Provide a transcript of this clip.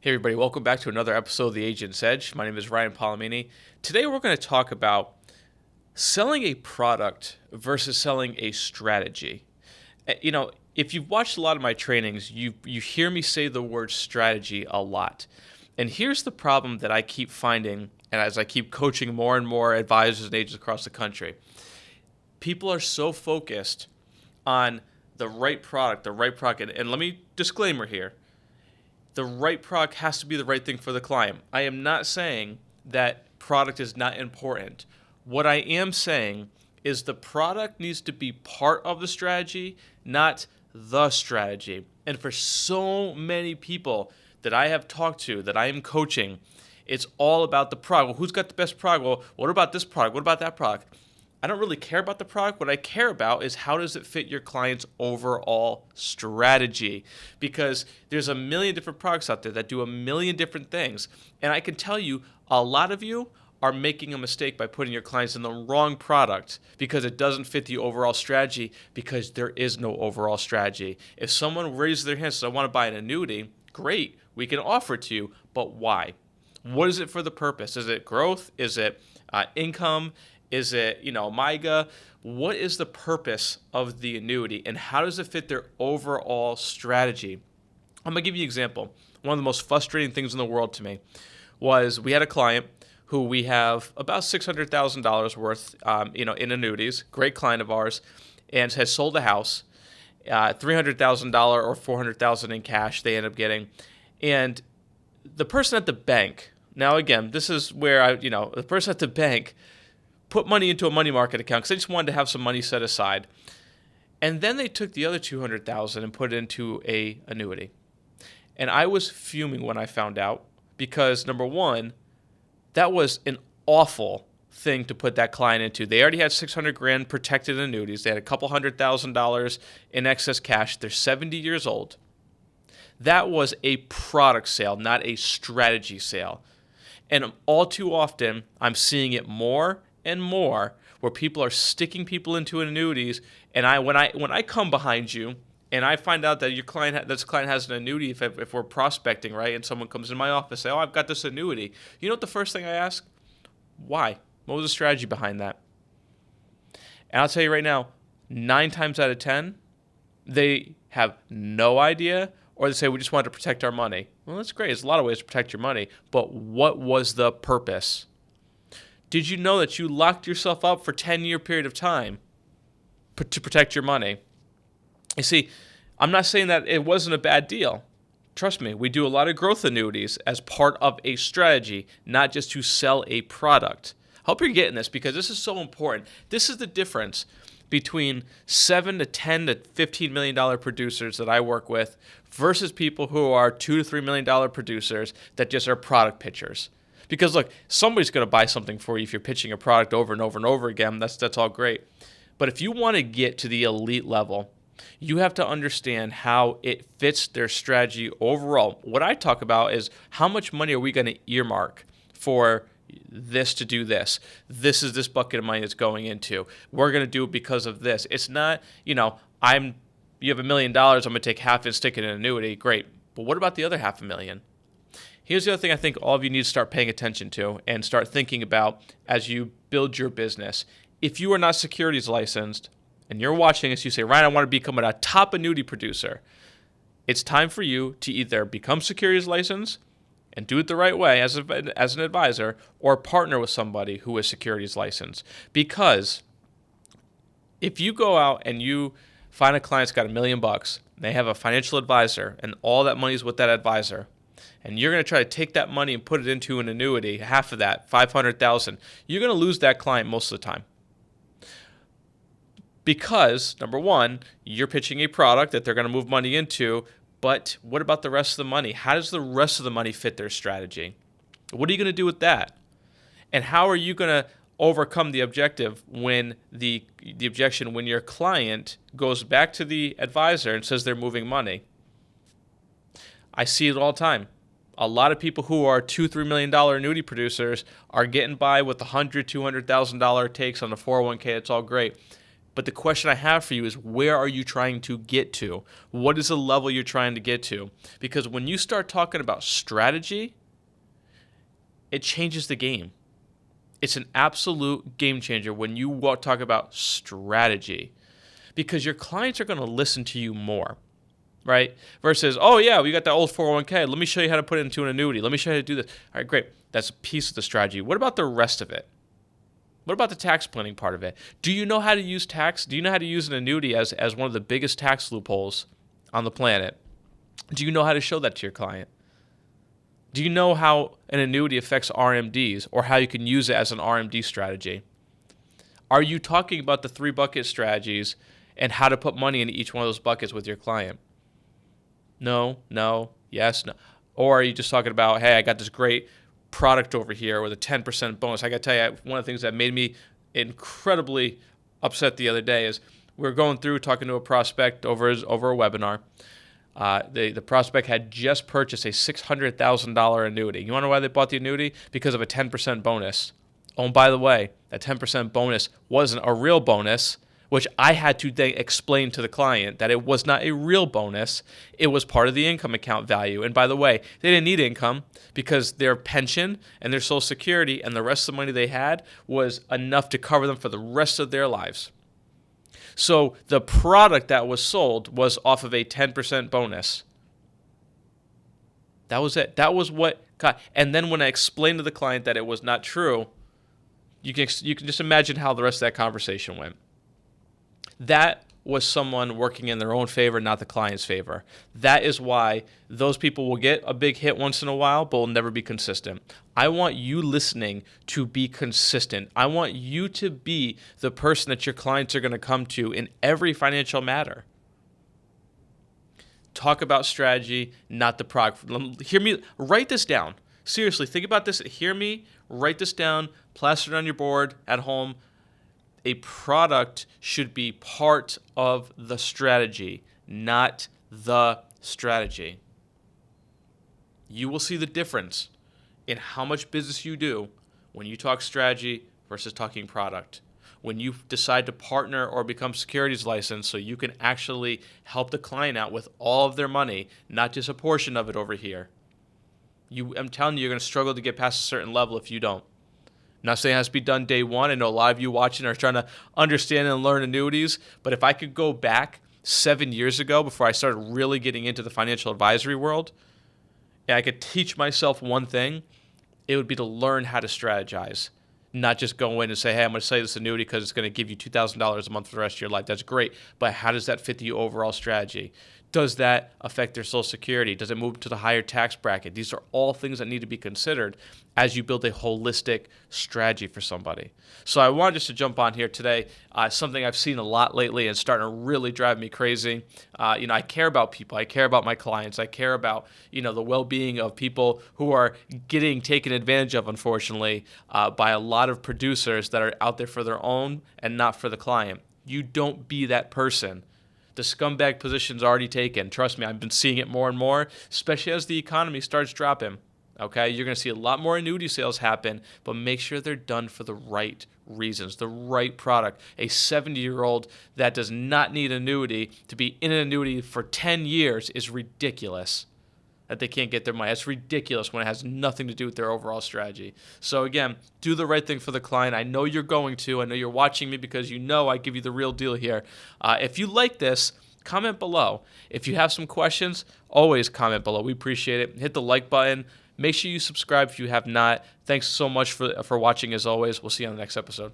Hey everybody, welcome back to another episode of The Agent's Edge. My name is Ryan Polimeni. Today we're going to talk about selling a product versus selling a strategy. If you've watched a lot of my trainings, you hear me say the word strategy a lot. And here's the problem that I keep finding, and as I keep coaching more and more advisors and agents across the country. People are so focused on the right product, and let me disclaimer here. The right product has to be the right thing for the client. I am not saying that product is not important. What I am saying is the product needs to be part of the strategy, not the strategy. And for so many people that I have talked to, that I am coaching, it's all about the product. Well, who's got the best product? Well, what about this product? What about that product? I don't really care about the product. What I care about is how does it fit your client's overall strategy? Because there's a million different products out there that do a million different things. And I can tell you, a lot of you are making a mistake by putting your clients in the wrong product because it doesn't fit the overall strategy, because there is no overall strategy. If someone raises their hand and says, I want to buy an annuity, great, we can offer it to you, but why? What is it for the purpose? Is it growth? Is it income? Is it, MIGA? What is the purpose of the annuity, and how does it fit their overall strategy? I'm going to give you an example. One of the most frustrating things in the world to me was we had a client who we have about $600,000 worth, in annuities, great client of ours, and has sold a house, $300,000 or $400,000 in cash they end up getting. And the person at the bank, now again, this is where the person at the bank put money into a money market account because they just wanted to have some money set aside. And then they took the other $200,000 and put it into a annuity. And I was fuming when I found out because, number one, that was an awful thing to put that client into. They already had $600,000 protected in annuities. They had a couple $100,000 in excess cash. They're 70 years old. That was a product sale, not a strategy sale. And all too often, I'm seeing it more and more where people are sticking people into annuities, and when I come behind you and I find out that your client has an annuity, if we're prospecting, right, and someone comes in my office and say, I've got this annuity, you know what the first thing I ask? Why? What was the strategy behind that? And I'll tell you right now, 9 times out of 10, they have no idea, or they say, we just wanted to protect our money. Well, that's great. There's a lot of ways to protect your money, but what was the purpose? Did you know that you locked yourself up for a 10-year period of time to protect your money? You see, I'm not saying that it wasn't a bad deal. Trust me, we do a lot of growth annuities as part of a strategy, not just to sell a product. I hope you're getting this because this is so important. This is the difference between $7 to $10 to $15 million producers that I work with versus people who are $2 to $3 million producers that just are product pitchers. Because look, somebody's going to buy something for you if you're pitching a product over and over and over again. That's all great. But if you want to get to the elite level, you have to understand how it fits their strategy overall. What I talk about is how much money are we going to earmark for this to do this. This is this bucket of money that's going into. We're going to do it because of this. It's not, you have $1 million, I'm going to take half and stick it in an annuity. Great. But what about the other $500,000? Here's the other thing I think all of you need to start paying attention to and start thinking about as you build your business. If you are not securities licensed and you're watching this, you say, Ryan, I want to become a top annuity producer. It's time for you to either become securities licensed and do it the right way as an advisor, or partner with somebody who is securities licensed. Because if you go out and you find a client's got $1 million, they have a financial advisor, and all that money is with that advisor, and you're going to try to take that money and put it into an annuity, half of that, $500,000, you're going to lose that client most of the time. Because, number one, you're pitching a product that they're going to move money into, but what about the rest of the money? How does the rest of the money fit their strategy? What are you going to do with that? And how are you going to overcome the objective when the objection when your client goes back to the advisor and says they're moving money? I see it all the time. A lot of people who are $2-3 million annuity producers are getting by with $100,000, $200,000 takes on the 401k. It's all great. But the question I have for you is, where are you trying to get to? What is the level you're trying to get to? Because when you start talking about strategy, it changes the game. It's an absolute game changer when you talk about strategy, because your clients are going to listen to you more, right? Versus, oh yeah, we got that old 401k. Let me show you how to put it into an annuity. Let me show you how to do this. All right, great. That's a piece of the strategy. What about the rest of it? What about the tax planning part of it? Do you know how to use tax? Do you know how to use an annuity as one of the biggest tax loopholes on the planet? Do you know how to show that to your client? Do you know how an annuity affects RMDs, or how you can use it as an RMD strategy? Are you talking about the 3 bucket strategies and how to put money in each one of those buckets with your client? No, yes, no. Or are you just talking about, hey, I got this great product over here with a 10% bonus? I got to tell you, one of the things that made me incredibly upset the other day is we were going through talking to a prospect over a webinar. The prospect had just purchased a $600,000 annuity. You want to know why they bought the annuity? Because of a 10% bonus. Oh, and by the way, that 10% bonus wasn't a real bonus, which I had to then explain to the client that it was not a real bonus. It was part of the income account value. And by the way, they didn't need income because their pension and their Social Security and the rest of the money they had was enough to cover them for the rest of their lives. So the product that was sold was off of a 10% bonus. That was it. That was what got. And then when I explained to the client that it was not true, you can just imagine how the rest of that conversation went. That was someone working in their own favor, not the client's favor. That is why those people will get a big hit once in a while, but will never be consistent. I want you listening to be consistent. I want you to be the person that your clients are going to come to in every financial matter. Talk about strategy, not the product. Hear me, write this down. Seriously, think about this. Hear me, write this down, plaster it on your board at home. A product should be part of the strategy, not the strategy. You will see the difference in how much business you do when you talk strategy versus talking product. When you decide to partner or become securities licensed so you can actually help the client out with all of their money, not just a portion of it over here. I'm telling you, you're going to struggle to get past a certain level if you don't. I'm not saying it has to be done day one. I know a lot of you watching are trying to understand and learn annuities, but if I could go back 7 years ago before I started really getting into the financial advisory world, and I could teach myself one thing, it would be to learn how to strategize, not just go in and say, hey, I'm going to sell you this annuity because it's going to give you $2,000 a month for the rest of your life. That's great, but how does that fit the overall strategy? Does that affect their Social Security? Does it move to the higher tax bracket? These are all things that need to be considered as you build a holistic strategy for somebody. So I wanted just to jump on here today, something I've seen a lot lately and starting to really drive me crazy. I care about people. I care about my clients. I care about, the well-being of people who are getting taken advantage of, unfortunately, by a lot of producers that are out there for their own and not for the client. You don't be that person. The scumbag position's already taken. Trust me, I've been seeing it more and more, especially as the economy starts dropping. Okay, you're going to see a lot more annuity sales happen, but make sure they're done for the right reasons, the right product. A 70-year-old that does not need annuity to be in an annuity for 10 years is ridiculous. That they can't get their money. That's ridiculous when it has nothing to do with their overall strategy. So again, do the right thing for the client. I know you're going to. I know you're watching me because you know I give you the real deal here. If you like this, comment below. If you have some questions, always comment below. We appreciate it. Hit the like button. Make sure you subscribe if you have not. Thanks so much for watching as always. We'll see you on the next episode.